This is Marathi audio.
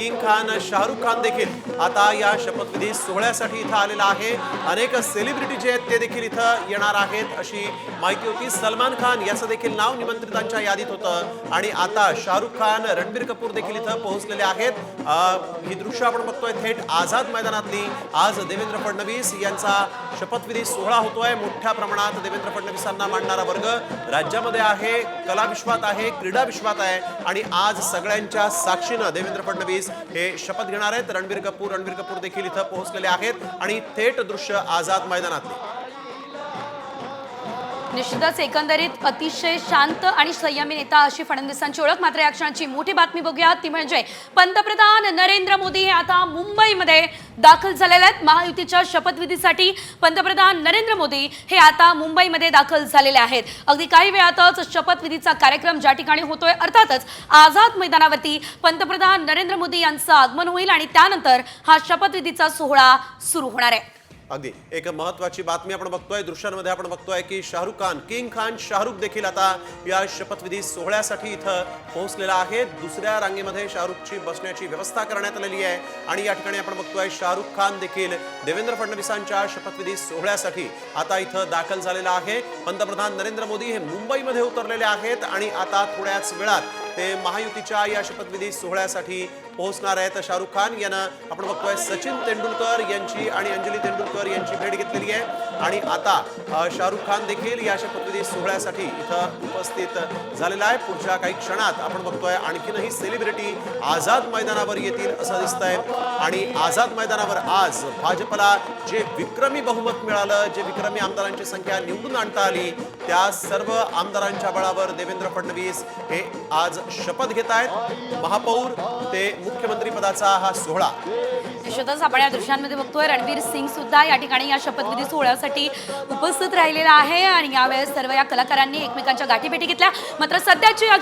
किंग खान शाहरुख खान देखील आता या शपथविधी सोहळ्यासाठी इथं आलेला आहे। अनेक सेलिब्रिटी जे आहेत ते देखील इथं येणार आहेत अशी माहिती होती। सलमान खान याचं देखील नाव निमंत्रितांच्या यादीत होतं आणि आता शाहरुख खान, रणबीर कपूर देखील इथं पोहोचलेले आहेत। ही दृश्य आपण बघतोय थेट आझाद मैदानातली। आज देवेंद्र फडणवीस यांचा शपथविधी सोहळा होतोय। मोठ्या प्रमाणात देवेंद्र फडणवीसांना मानणारा वर्ग राज्यामध्ये आहे, कला विश्वात आहे, क्रीडा विश्वात आहे आणि आज सगळ्यांच्या साक्षीनं देवेंद्र फडणवीस हे शपथ घेणार आहेत। रणबीर कपूर देखील इथं पोहोचलेले आहेत आणि थेट दृश्य आझाद मैदानातले। निश्चितच एकंदरीत अतिशय शांत आणि संयमी नेता अशी फडणवीसांची ओळख। मात्र या क्षणाची मोठी बातमी बघूया ती म्हणजे पंतप्रधान नरेंद्र मोदी हे आता मुंबईमध्ये दाखल झालेले आहेत। महायुतीच्या शपथविधीसाठी पंतप्रधान नरेंद्र मोदी हे आता मुंबईमध्ये दाखल झालेले आहेत। अगदी काही वेळातच शपथविधीचा कार्यक्रम ज्या ठिकाणी होतोय अर्थातच आझाद मैदानावरती पंतप्रधान नरेंद्र मोदी यांचं आगमन होईल आणि त्यानंतर हा शपथविधीचा सोहळा सुरू होणार आहे। अगदी एक महत्वाची बातमी आपण बघतोय, दृश्यांमध्ये आपण बघतोय की शाहरुख खान, किंग खान शाहरुख देखील आता या शपथविधी सोहळ्यासाठी इथं पोहोचलेला आहे। दुसऱ्या रांगेमध्ये शाहरुखची बसण्याची व्यवस्था करण्यात आलेली आहे आणि या ठिकाणी आपण बघतोय शाहरुख खान देखील देवेंद्र फडणवीसांच्या शपथविधी सोहळ्यासाठी आता इथं दाखल झालेला आहे। पंतप्रधान नरेंद्र मोदी हे मुंबईमध्ये उतरलेले आहेत आणि आता थोड्याच वेळात ते महायुतीच्या या शपथविधी सोहळ्यासाठी पोहोचणार आहेत। शाहरुख खान यांना आपण बघतोय सचिन तेंडुलकर यांची आणि अंजली तेंडुलकर यांची भेट घेतलेली आहे आणि आता शाहरुख खान देखील या शपथविधी सोहळ्यासाठी इथं उपस्थित झालेला आहे। पुढच्या काही क्षणात आपण बघतोय आणखीनही सेलिब्रिटी आझाद मैदानावर येतील असं दिसतंय आणि आझाद मैदानावर आज भाजपला जे विक्रमी बहुमत मिळालं, जे विक्रमी आमदारांची संख्या निवडून आणता आली, त्या सर्व आमदारांच्या बळावर देवेंद्र फडणवीस हे आज शपथ घेत आहेत। महापौर ते मुख्यमंत्री पदाचा हा सोहळा। निश्चितच आपण या दृश्यांमध्ये बघतोय रणवीर सिंग सुद्धा या ठिकाणी या शपथविधी सोहळ्यासाठी उपस्थित राहिलेला आहे आणि यावेळेस सर्व या कलाकारांनी एकमेकांच्या गाठीभेटी घेतल्या। मात्र सध्याची